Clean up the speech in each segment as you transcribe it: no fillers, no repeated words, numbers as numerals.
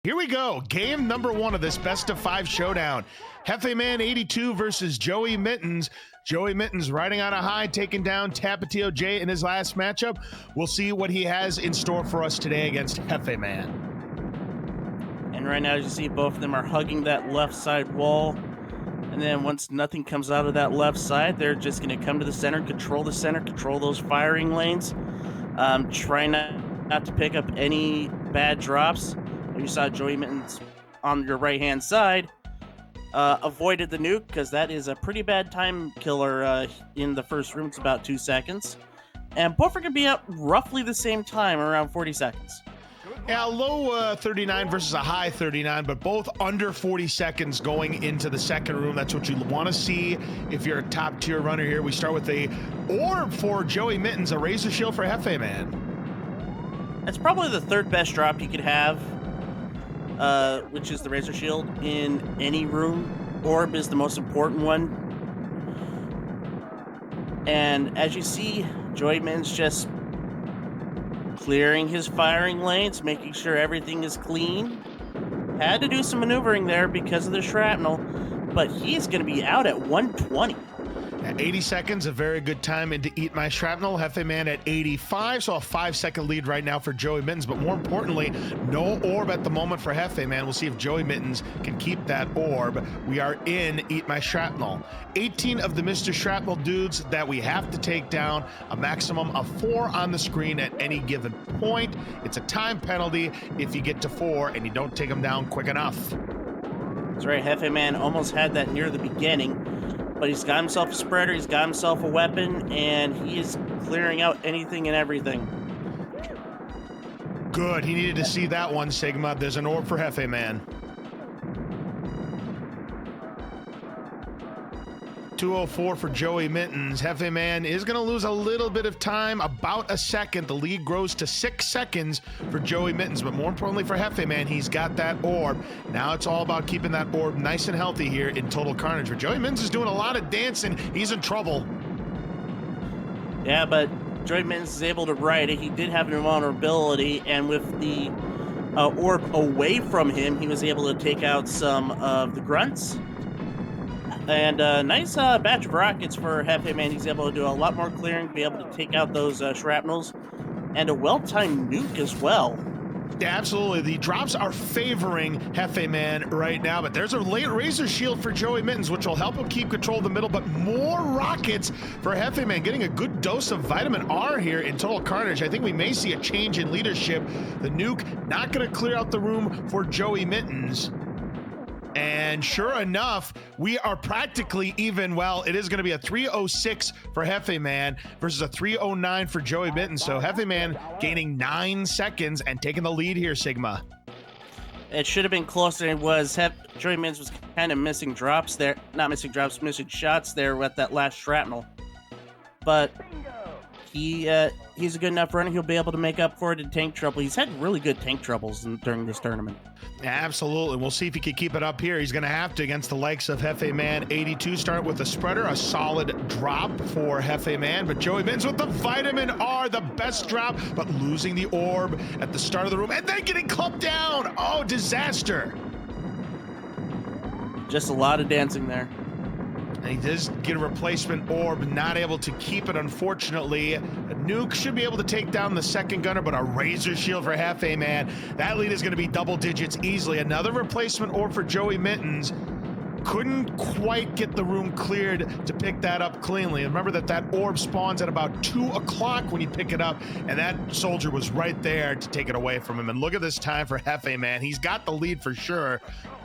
Here we go. Game number 1 of this best of 5 showdown. Jefeman82 versus JoeyMittens. JoeyMittens riding on a high, taking down Tapatio J in his last matchup. We'll see what he has in store for us today against Jefeman. And right now, as you see, both of them are hugging that left side wall. And then once nothing comes out of that left side, they're just going to come to the center, control those firing lanes. Try not to pick up any bad drops. You saw JoeyMittens on your right-hand side avoided the nuke because that is a pretty bad time killer in the first room. It's about 2 seconds. And both are going to be out roughly the same time, around 40 seconds. Yeah, low 39 versus a high 39, but both under 40 seconds going into the second room. That's what you want to see if you're a top-tier runner here. We start with a orb for JoeyMittens, a razor shield for Jefeman. That's probably the third best drop you could have. Which is the razor shield in any room. Orb is the most important one. And as you see, JoeyMittens just clearing his firing lanes, making sure everything is clean. Had to do some maneuvering there because of the shrapnel, but he's going to be out at 120. At 80 seconds, a very good time into Eat My Shrapnel. Jefeman at 85, so a 5-second lead right now for JoeyMittens, but more importantly, no orb at the moment for Jefeman. We'll see if JoeyMittens can keep that orb. We are in Eat My Shrapnel. 18 of the Mr. Shrapnel dudes that we have to take down, a maximum of 4 on the screen at any given point. It's a time penalty if you get to 4 and you don't take them down quick enough. That's right, Jefeman almost had that near the beginning. But he's got himself a spreader, he's got himself a weapon, and he is clearing out anything and everything. Good. He needed to see that one, Sigma. There's an orb for Jefeman. 204 for JoeyMittens. Jefeman is going to lose a little bit of time, about a second. The lead grows to 6 seconds for JoeyMittens, but more importantly for Jefeman, he's got that orb. Now it's all about keeping that orb nice and healthy here in Total Carnage. But JoeyMittens is doing a lot of dancing. He's in trouble. Yeah, but JoeyMittens is able to ride it. He did have an invulnerability, and with the orb away from him, he was able to take out some of the grunts. And a nice batch of rockets for Jefeman. He's able to do a lot more clearing, be able to take out those shrapnels, and a well-timed nuke as well. Yeah, absolutely. The drops are favoring Jefeman right now, but there's a late razor shield for JoeyMittens, which will help him keep control of the middle, but more rockets for Jefeman, getting a good dose of vitamin R here in Total Carnage. I think we may see a change in leadership. The nuke not going to clear out the room for JoeyMittens. And sure enough, we are practically even. Well, it is going to be a 306 for Jefeman versus a 309 for JoeyMittens. So Jefeman gaining 9 seconds and taking the lead here, Sigma. It should have been closer than it was. JoeyMittens was kind of missing drops there. Not missing drops, missing shots there with that last shrapnel. But he's a good enough runner. He'll be able to make up for it in tank trouble. He's had really good tank troubles during this tournament. Absolutely. We'll see if he can keep it up here. He's going to have to against the likes of Jefeman82. Start with a spreader, a solid drop for Jefeman, but JoeyMittens with the vitamin R, the best drop, but losing the orb at the start of the room and then getting clubbed down. Oh, disaster. Just a lot of dancing there. And he does get a replacement orb, not able to keep it, unfortunately. A nuke should be able to take down the second gunner, but a razor shield for Jefeman. That lead is going to be double digits easily. Another replacement orb for JoeyMittens. Couldn't quite get the room cleared to pick that up cleanly. And remember that orb spawns at about 2 o'clock when you pick it up, and that soldier was right there to take it away from him. And look at this time for Jefeman. He's got the lead for sure.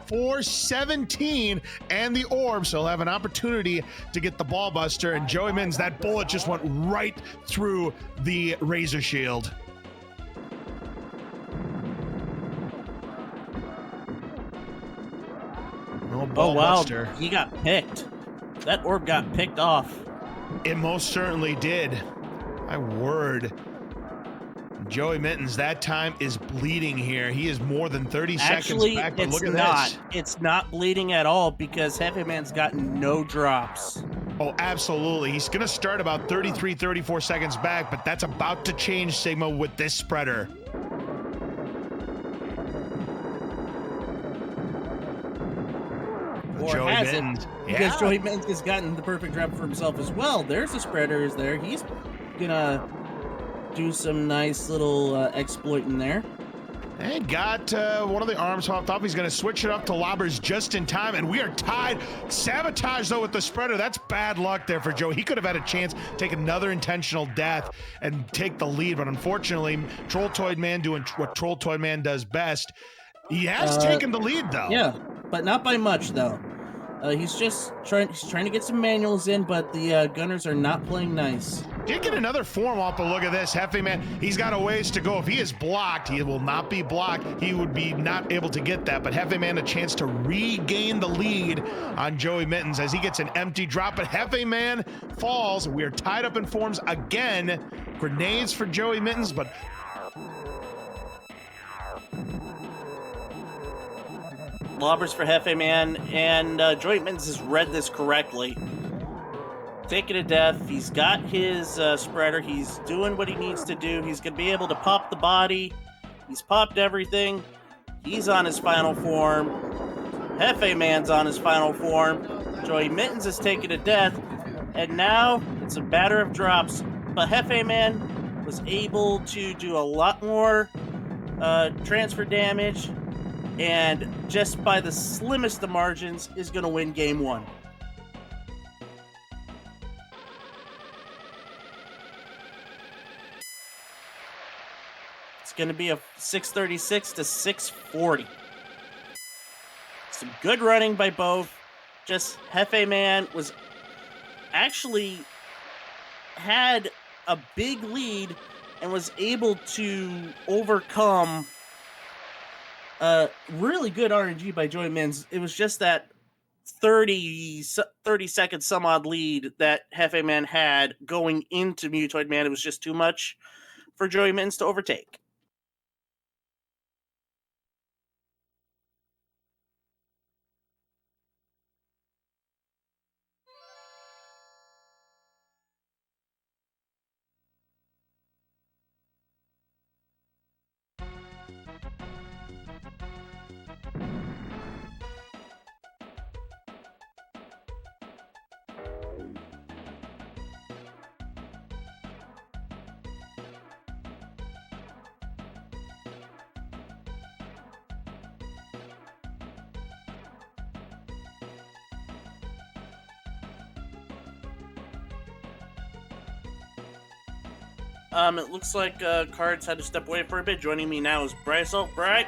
4:17 and the orb, so he'll have an opportunity to get the ball buster. And JoeyMittens, that bullet just went right through the razor shield. No ball buster. He got picked. That orb got picked off. It most certainly did. My word. JoeyMittens, that time is bleeding here. He is more than 30 seconds back, but look at this. It's not bleeding at all because Jefeman's gotten no drops. Oh, absolutely. He's going to start about 33, 34 seconds back, but that's about to change, Sigma, with this spreader. Joey has it, Mittens. because Yeah. Joey Mittens has gotten the perfect drop for himself as well. There's a spreader is there. He's gonna do some nice little exploiting there. And got one of the arms popped off. He's going to switch it up to lobbers just in time, and we are tied. Sabotage, though, with the spreader. That's bad luck there for Joe. He could have had a chance to take another intentional death and take the lead, but unfortunately, Troll Toy Man doing what Troll Toy Man does best. He has taken the lead, though. Yeah, but not by much, though. He's just trying to get some manuals in, but the gunners are not playing nice. Did get another form off, but look at this. Jefeman, he's got a ways to go. If he is blocked, he will not be blocked. He would be not able to get that, but Jefeman a chance to regain the lead on Joey Mittens as he gets an empty drop, but Jefeman falls. We are tied up in forms again. Grenades for Joey Mittens, but Lobbers for Jefeman, and Joey Mittens has read this correctly. Taking a death. He's got his spreader. He's doing what he needs to do. He's going to be able to pop the body. He's popped everything. He's on his final form. Jefeman's on his final form. Joey Mittens has taken a death, and now it's a matter of drops. But Jefeman was able to do a lot more transfer damage, and just by the slimmest of margins is going to win game one. It's going to be a 636 to 640. Some good running by both. Just Jefeman was actually had a big lead and was able to overcome really good RNG by Joey Mittens. It was just that 30 second some odd lead that Jefeman had going into Mutoid Man. It was just too much for Joey Mittens to overtake. It looks like Cards had to step away for a bit. Joining me now is Bryce. Oh, Bryce,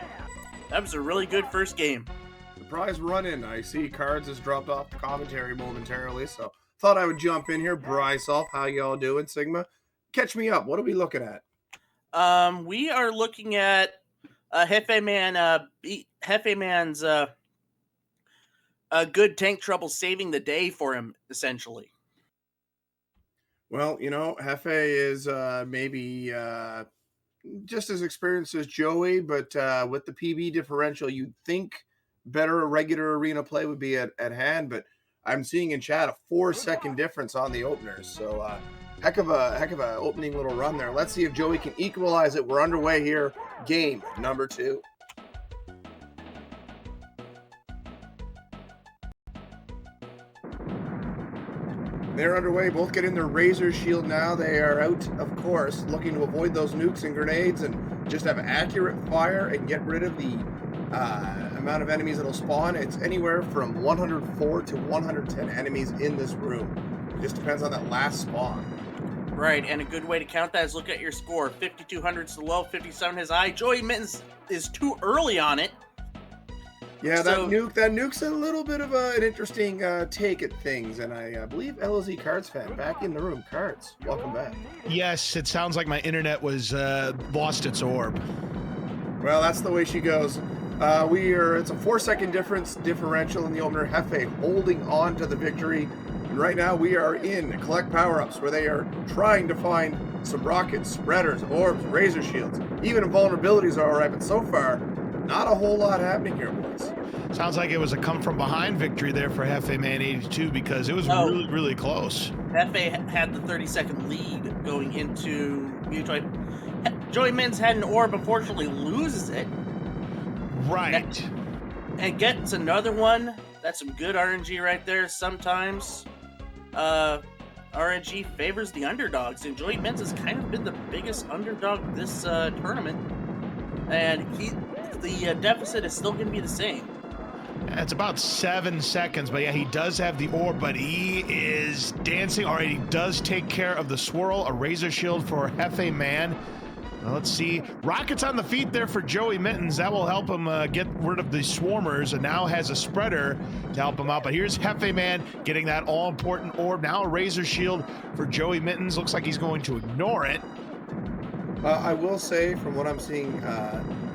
that was a really good first game. Surprise run-in. I see Cards has dropped off the commentary momentarily, so thought I would jump in here. Bryce, how y'all doing, Sigma? Catch me up. What are we looking at? We are looking at Jefeman's good tank trouble saving the day for him, essentially. Well, Jefe is maybe just as experienced as Joey, but with the PB differential, you'd think better regular arena play would be at hand, but I'm seeing in chat a 4-second difference on the openers. So heck of a opening little run there. Let's see if Joey can equalize it. We're underway here. Game number 2. They're underway. Both get in their razor shield now. They are out, of course, looking to avoid those nukes and grenades and just have accurate fire and get rid of the amount of enemies that'll spawn. It's anywhere from 104 to 110 enemies in this room. It just depends on that last spawn. Right, and a good way to count that is look at your score. 5,200's the low, 57 his high. Joey Mittens is too early on it. Yeah, that nuke's a little bit of an interesting take at things, and I believe LOZ Cards fan back in the room. Cards, welcome back. yes, it sounds like my internet was lost its orb. Well, that's the way she goes. It's a 4-second differential in the opener. Jefe holding on to the victory. And right now we are in collect power-ups where they are trying to find some rockets, spreaders, orbs, razor shields. Even invulnerabilities are all right, but so far, not a whole lot happening here, boys. Sounds like it was a come-from-behind victory there for Jefeman82 because it was really, really close. Jefe had the 30-second lead going into Mutoid. Joey Mittens had an orb, unfortunately loses it. Right. And gets another one That's some good RNG right there. Sometimes RNG favors the underdogs, and JoeyMittens has kind of been the biggest underdog this tournament. And the deficit is still going to be the same. It's about 7 seconds, but yeah, he does have the orb, but he is dancing. All right, he does take care of the swirl, a razor shield for Jefeman. Let's see. Rockets on the feet there for JoeyMittens. That will help him get rid of the swarmers, and now has a spreader to help him out. But here's Jefeman getting that all-important orb. Now a razor shield for JoeyMittens. Looks like he's going to ignore it. I will say, from what I'm seeing,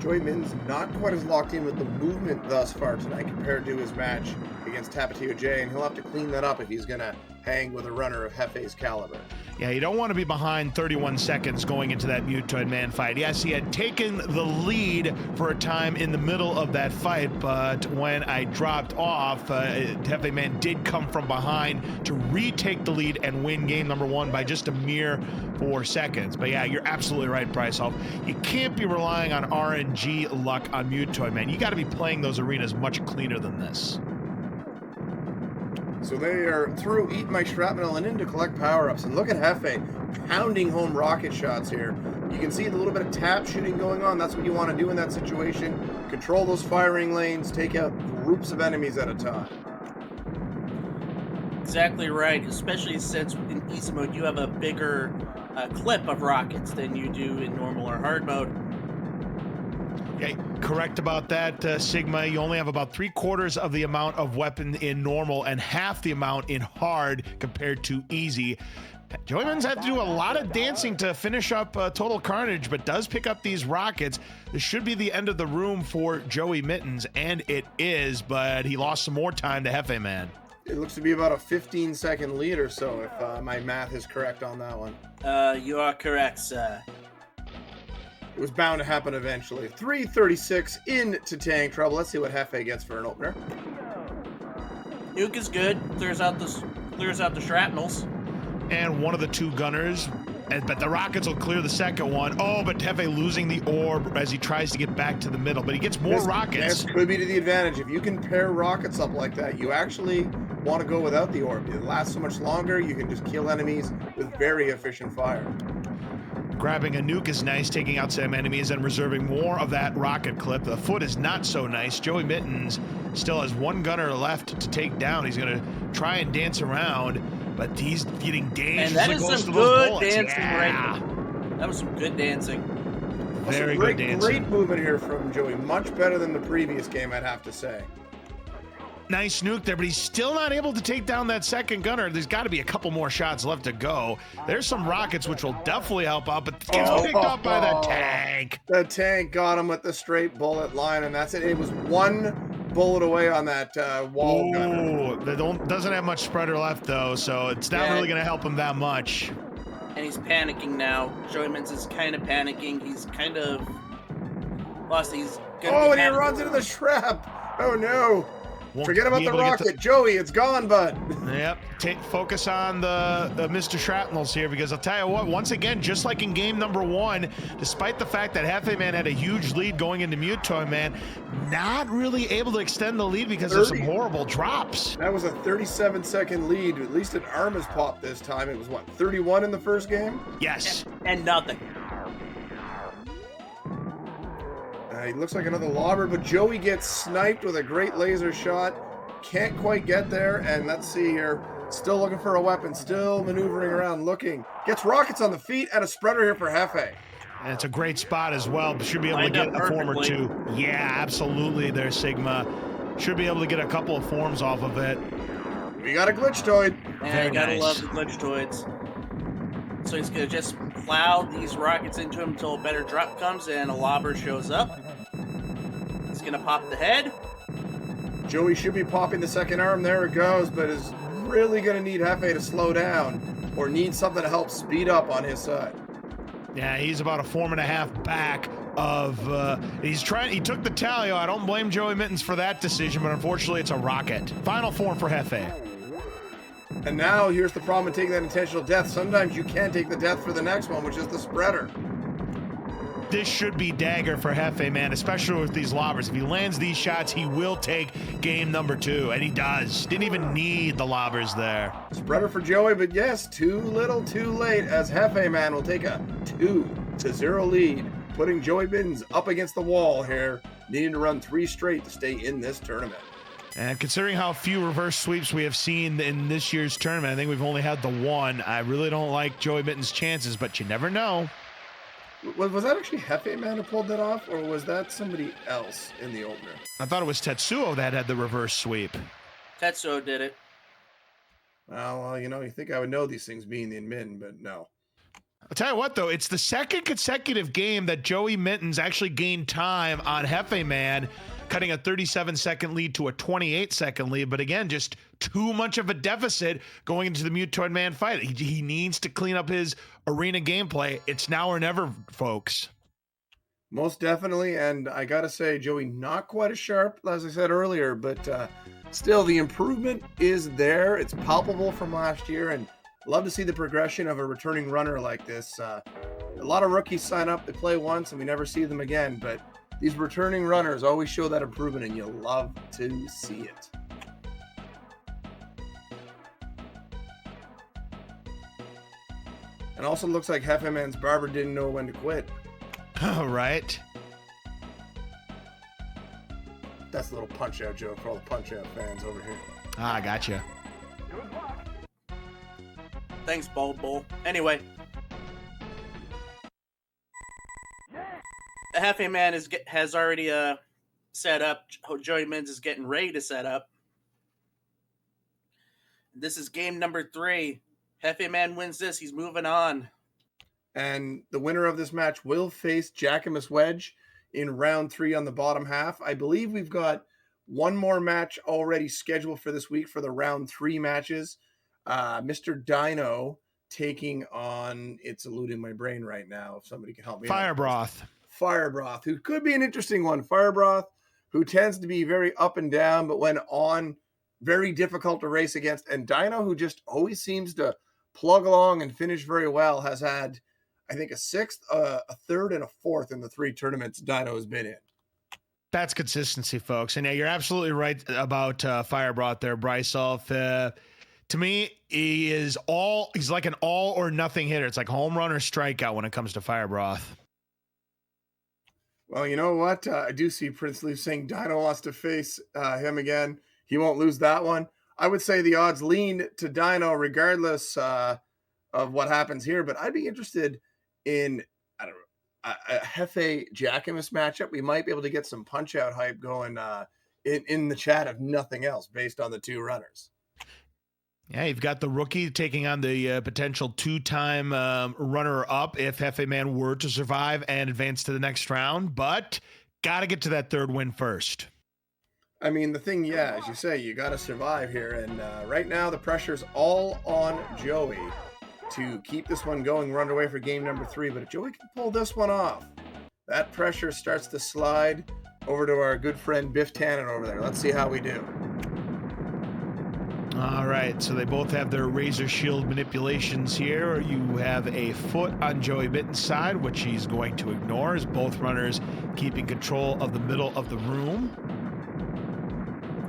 JoeyMittens not quite as locked in with the movement thus far tonight compared to his match against Tapatio J, and he'll have to clean that up if he's going to hang with a runner of Hefe's caliber. Yeah, you don't want to be behind 31 seconds going into that Mutoid Man fight. Yes, he had taken the lead for a time in the middle of that fight, but when I dropped off, Jefeman did come from behind to retake the lead and win game number 1 by just a mere 4 seconds. But yeah, you're absolutely right, Brycehoff. You can't be relying on RNG luck on Mutoid Man. You got to be playing those arenas much cleaner than this. So they are through Eat My Shrapnel and in to collect power-ups. And look at Jefe pounding home rocket shots here. You can see the little bit of tap shooting going on. That's what you want to do in that situation. Control those firing lanes. Take out groups of enemies at a time. Exactly right, especially since in easy mode you have a bigger clip of rockets than you do in normal or hard mode. Okay, correct about that, Sigma. You only have about 3/4 of the amount of weapon in normal and half the amount in hard compared to easy. JoeyMittens had to do a lot of dancing to finish up Total Carnage, but does pick up these rockets. This should be the end of the room for JoeyMittens, and it is, but he lost some more time to Jefeman. It looks to be about a 15-second lead or so, if my math is correct on that one. You are correct, sir. It was bound to happen eventually. 3:36 into tank trouble. Let's see what Jefe gets for an opener. Nuke is good. Clears out the shrapnels. And one of the 2 gunners, but the rockets will clear the second one. Oh, but Jefe losing the orb as he tries to get back to the middle, but he gets more rockets. This could be to the advantage. If you can pair rockets up like that, you actually want to go without the orb. It lasts so much longer. You can just kill enemies with very efficient fire. Grabbing a nuke is nice, taking out some enemies and reserving more of that rocket clip. The foot is not so nice. JoeyMittens still has 1 gunner left to take down. He's going to try and dance around, but he's getting dangerously And that is close some to those good bullets. dancing right. That was some good dancing. Very good dancing. Great movement here from Joey. Much better than the previous game, I'd have to say. Nice nuke there, but he's still not able to take down that second gunner. There's got to be a couple more shots left to go. There's some rockets which will definitely help out, but gets picked up by that tank. The tank got him with the straight bullet line, and that's it. It was 1 bullet away on that wall gunner. Doesn't have much spreader left, though, so it's not really going to help him that much. And he's panicking now. JoeyMittens is kind of panicking. He's kind of lost. He's and he runs into the shrap. Oh, no. Forget about the rocket. Joey, it's gone, bud. Yep. Focus on the Mr. Shrapnels here, because I'll tell you what, once again, just like in game number 1, despite the fact that Jefeman had a huge lead going into Mutoid Man, not really able to extend the lead because of some horrible drops. That was a 37-second lead. At least an arm has popped this time. It was, what, 31 in the first game? Yes. And nothing. He looks like another lobber, but Joey gets sniped with a great laser shot. Can't quite get there, and let's see here. Still looking for a weapon, still maneuvering around, looking. Gets rockets on the feet and a spreader here for Jefe. And it's a great spot as well. Should be able to get a form or 2. Yeah, absolutely there, Sigma. Should be able to get a couple of forms off of it. We got a glitchtoid. And you gotta love the glitchtoids. So he's gonna just plow these rockets into him until a better drop comes and a lobber shows up. He's gonna pop the head. Joey should be popping the second arm. There it goes, but is really gonna need Jefe to slow down or need something to help speed up on his side. Yeah, he's about a 4.5 back of, he took the Talio. I don't blame JoeyMittens for that decision, but unfortunately it's a rocket. Final form for Jefe. And now here's the problem with taking that intentional death. Sometimes you can't take the death for the next one, which is the spreader. this should be dagger for Jefeman, especially with these lobbers. If he lands these shots, he will take game number 2, and he does. Didn't even need the lobbers there. Spreader for Joey, but yes, too little, too late, as Jefeman will take a 2-0 lead, putting JoeyMittens up against the wall here, needing to run 3 straight to stay in this tournament. And considering how few reverse sweeps we have seen in this year's tournament, I think we've only had the one. I really don't like JoeyMittens' chances, but you never know. Was that actually Jefeman who pulled that off, or was that somebody else in the opener? I thought it was Tetsuo that had the reverse sweep. Tetsuo did it. Well, you know, you think I would know these things being the admin, but no. I'll tell you what, though, it's the second consecutive game that JoeyMittens actually gained time on Jefeman, cutting a 37-second lead to a 28-second lead. But again, just too much of a deficit going into the Mutoid Man fight. He needs to clean up his arena gameplay. It's now or never, folks. Most definitely, and I gotta say, Joey, not quite as sharp as I said earlier, but still, the improvement is there. It's palpable from last year, and love to see the progression of a returning runner like this. A lot of rookies sign up, they play once, and we never see them again, but these returning runners always show that improvement, and you love to see it. And also looks like Jefeman's barber didn't know when to quit. All right. That's a little punch-out joke for all the punch-out fans over here. Ah, gotcha. Thanks, Bald Bull. Anyway. The Jefeman has already set up. JoeyMittens is getting ready to set up. This is game number 3. Jefeman wins this. He's moving on. And the winner of this match will face Jackamus Wedge in round 3 on the bottom half. I believe we've got one more match already scheduled for this week for the round 3 matches. Mr. Dino taking on, it's eluding my brain right now, if somebody can help me. Firebroth. Firebroth, who could be an interesting one. Firebroth, who tends to be very up and down, but when on, very difficult to race against. And Dino, who just always seems to plug along and finish very well, has had, I think, a 6th, a 3rd, and a 4th in the 3 tournaments Dino has been in. That's consistency, folks. And yeah, you're absolutely right about Firebroth there, Bryce. To me, he's like an all or nothing hitter. It's like home run or strikeout when it comes to Firebroth. Well, you know what? I do see Prince Leaf saying Dino wants to face him again. He won't lose that one. I would say the odds lean to Dino regardless of what happens here, but I'd be interested in, I don't know, a Jefe Jackamus matchup. We might be able to get some punch-out hype going in the chat, if nothing else, based on the 2 runners. Yeah, you've got the rookie taking on the potential 2-time runner-up if Jefeman were to survive and advance to the next round, but got to get to that 3rd win first. I mean, the thing, yeah, as you say, you got to survive here, and right now the pressure's all on Joey to keep this one going, run away for game number 3, but if Joey can pull this one off, that pressure starts to slide over to our good friend Biff Tannen over there. Let's see how we do. All right, so they both have their razor shield manipulations here. You have a foot on JoeyMittens' side, which he's going to ignore, as both runners keeping control of the middle of the room.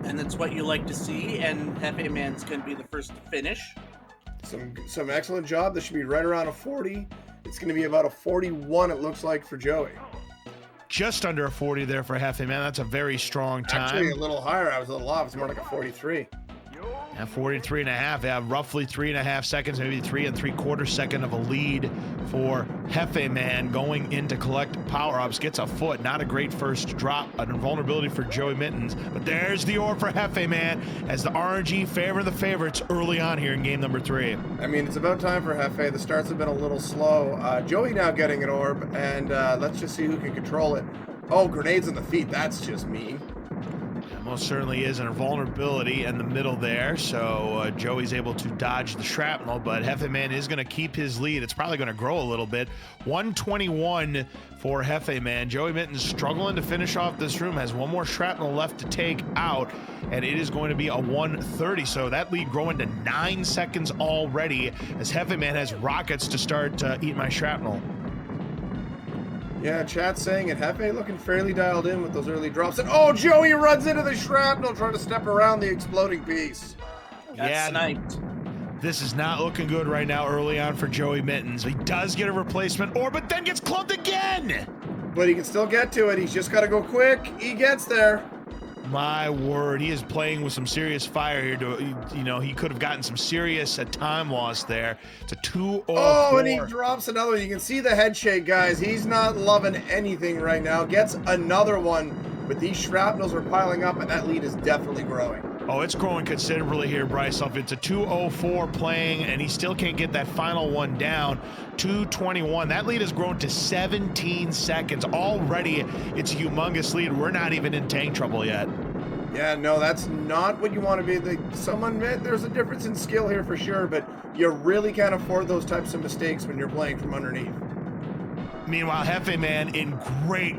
And that's what you like to see, and Jefeman's going to be the first to finish. Some excellent job. This should be right around a 40. It's going to be about a 41, it looks like, for Joey. Just under a 40 there for Jefeman. That's a very strong time. Actually, a little higher. I was a little off. It's more like a 43. Yeah, 43.5. Yeah, roughly 3.5 seconds, maybe 3 3/4 second of a lead for Jefeman going in to collect power-ups. Gets a foot. Not a great first drop. An invulnerability for JoeyMittens. But there's the orb for Jefeman as the RNG favor the favorites early on here in game number 3. I mean, it's about time for Jefe. The starts have been a little slow. Joey now getting an orb, and let's just see who can control it. Oh, grenades on the feet. That's just mean. Most certainly is, and a vulnerability in the middle there, so Joey's able to dodge the shrapnel, but Jefeman is going to keep his lead. It's probably going to grow a little bit. 121 for Jefeman. JoeyMittens struggling to finish off this room, has one more shrapnel left to take out, and it is going to be a 130, so that lead growing to 9 seconds already as Jefeman has rockets to start Eat My Shrapnel. Yeah, chat's saying it. Hefe looking fairly dialed in with those early drops. And oh, Joey runs into the shrapnel trying to step around the exploding piece. Got sniped. This is not looking good right now early on for JoeyMittens. He does get a replacement orb, but then gets clubbed again. But he can still get to it. He's just got to go quick. He gets there. My word, he is playing with some serious fire here. You know, he could have gotten some serious time loss there. It's a 2-0. Oh, and he drops another one. You can see the head shake, guys. He's not loving anything right now. Gets another one, but these shrapnels are piling up, and that lead is definitely growing. Oh, it's growing considerably here, Bryce. It's a 2:04 playing, and he still can't get that final one down. 2:21. That lead has grown to 17 seconds. Already, it's a humongous lead. We're not even in tank trouble yet. Yeah, no, that's not what you want to be. Someone admit there's a difference in skill here for sure, but you really can't afford those types of mistakes when you're playing from underneath. Meanwhile, Jefeman in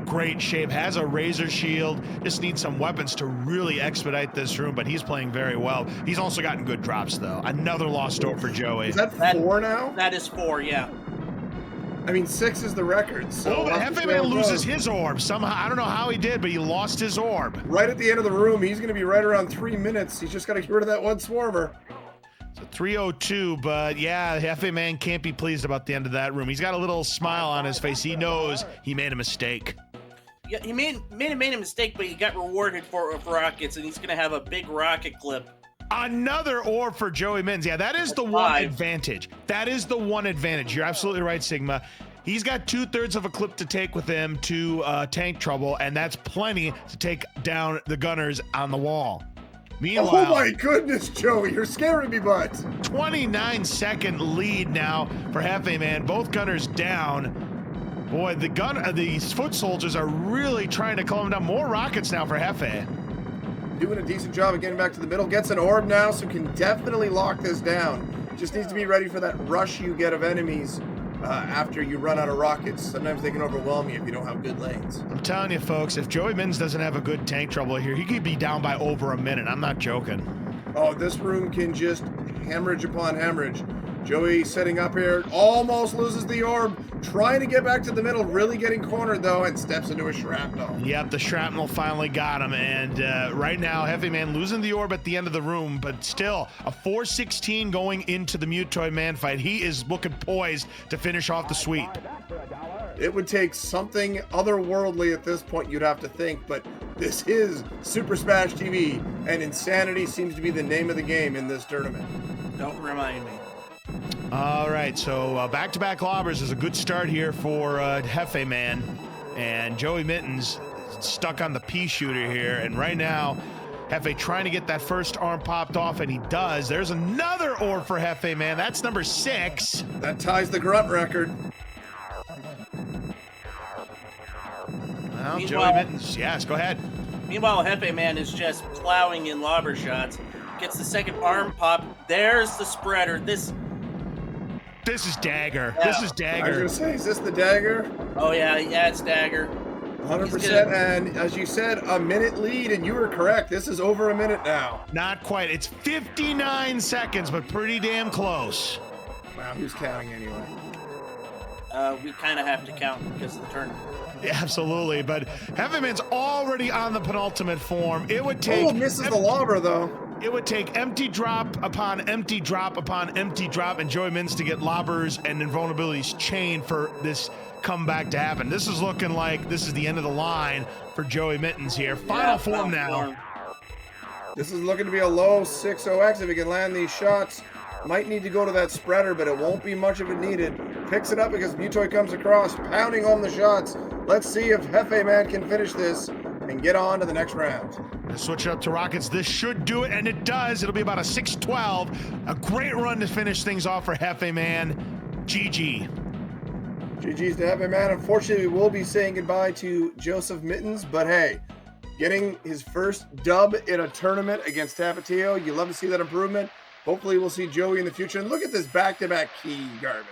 great shape, has a razor shield, just needs some weapons to really expedite this room, but he's playing very well. He's also gotten good drops, though. Another lost orb for Joey. Is that 4 now? That is 4, yeah. I mean, 6 is the record. So but Jefeman loses his orb. Somehow, I don't know how he did, but he lost his orb. Right at the end of the room, he's going to be right around 3 minutes. He's just got to get rid of that one swarmer. So 3:02, but yeah, Jefeman can't be pleased about the end of that room. He's got a little smile on his face. He knows he made a mistake. Yeah, he made a mistake, but he got rewarded for rockets, and he's going to have a big rocket clip. Another orb for JoeyMittens. Yeah, that is the one advantage. That is the one advantage. You're absolutely right, Sigma. He's got 2/3 of a clip to take with him to tank trouble, and that's plenty to take down the gunners on the wall. Meanwhile, oh my goodness, Joey, you're scaring me, bud. 29-second lead now for Jefeman. Both gunners down. Boy, the foot soldiers are really trying to calm down. More rockets now for Jefe. Doing a decent job of getting back to the middle. Gets an orb now, so can definitely lock this down. Just needs to be ready for that rush you get of enemies after you run out of rockets. Sometimes they can overwhelm you if you don't have good lanes. I'm telling you, folks, if JoeyMittens doesn't have a good tank trouble here, he could be down by over a minute. I'm not joking. Oh, this room can just hemorrhage upon hemorrhage. Joey setting up here, almost loses the orb, trying to get back to the middle, really getting cornered though, and steps into a shrapnel. Yep, the shrapnel finally got him, and right now, Jefeman losing the orb at the end of the room, but still, a 4:16 going into the Mutoid Man fight. He is looking poised to finish off the sweep. It would take something otherworldly at this point, you'd have to think, but this is Super Smash TV, and insanity seems to be the name of the game in this tournament. Don't remind me. All right, so back-to-back lobbers is a good start here for Jefeman, and JoeyMittens stuck on the pea shooter here, and right now, Jefe trying to get that first arm popped off, and he does. There's another orb for Jefeman. That's number 6. That ties the grunt record. Well, JoeyMittens, yes, go ahead. Meanwhile, Jefeman is just plowing in lobber shots. Gets the second arm pop. There's the spreader. This is Dagger. Yeah. This is Dagger. I was going to say, is this the Dagger? Oh, yeah, it's Dagger. 100%, and as you said, a minute lead, and you were correct. This is over a minute now. Not quite. It's 59 seconds, but pretty damn close. Wow, who's counting anyway? We kind of have to count because of the tournament. Yeah, absolutely, but Jefeman's already on the penultimate form. It would take... Oh, misses the lobber, though. It would take empty drop upon empty drop upon empty drop, and JoeyMittens to get lobbers and invulnerabilities chained for this comeback to happen. This is looking like this is the end of the line for JoeyMittens here. Final form now. This is looking to be a low 6-0X if he can land these shots. Might need to go to that spreader, but it won't be much of it needed. Picks it up because Mutoid comes across, pounding home the shots. Let's see if Jefeman can finish this and get on to the next round. Switch it up to rockets. This should do it, and it does. It'll be about a 6-12. A great run to finish things off for Jefeman. GG. GG's to Jefeman. Unfortunately, we will be saying goodbye to JoeyMittens, but hey, getting his first dub in a tournament against Tapatio, you love to see that improvement. Hopefully we'll see Joey in the future. And look at this back-to-back key garbage.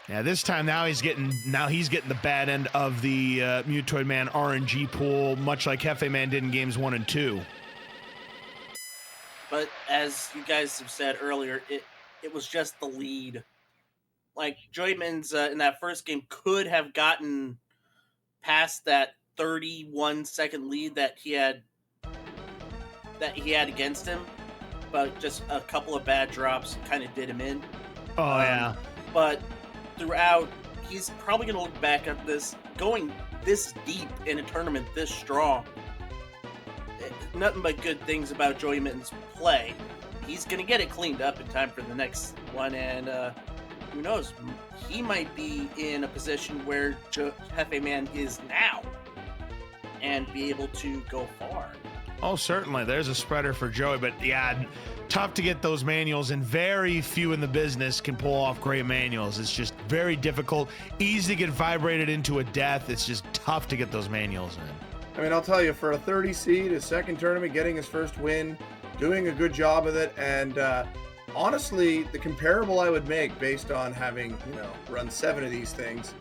Yeah, this time he's getting the bad end of the Mutoid Man RNG pool, much like Jefeman did in games 1 and 2. But as you guys have said earlier, it was just the lead. Like JoeyMittens in that first game could have gotten past that 31-second lead that he had against him, but just a couple of bad drops kind of did him in. Oh, yeah. But throughout, he's probably going to look back at this, going this deep in a tournament this strong. Nothing but good things about JoeyMittens' play. He's going to get it cleaned up in time for the next one, and who knows? He might be in a position where Jefeman is now and be able to go far. Oh, certainly. There's a spreader for Joey, but yeah, tough to get those manuals, and very few in the business can pull off great manuals. It's just very difficult, easy to get vibrated into a death. It's just tough to get those manuals in. I mean, I'll tell you, for a 30 seed, his second tournament, getting his first win, doing a good job of it, and honestly, the comparable I would make based on having, run 7 of these things,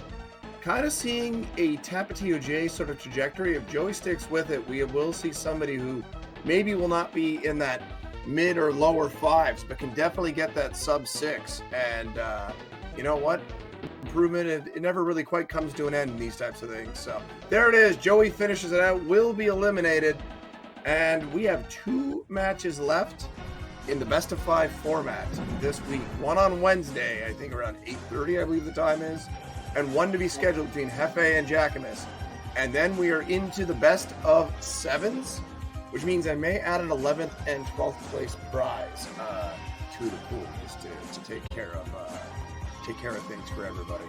kind of seeing a Tapatio J sort of trajectory. If Joey sticks with it, we will see somebody who maybe will not be in that mid or lower 5s, but can definitely get that sub 6. And you know what? Improvement, it never really quite comes to an end in these types of things. So there it is. Joey finishes it out, will be eliminated. And we have 2 matches left in the best of 5 format this week. One on Wednesday, I think around 8:30, I believe the time is. And one to be scheduled between Jefe and Jackamus. And then we are into the best of 7s, which means I may add an 11th and 12th place prize to the pool just to take care of things for everybody.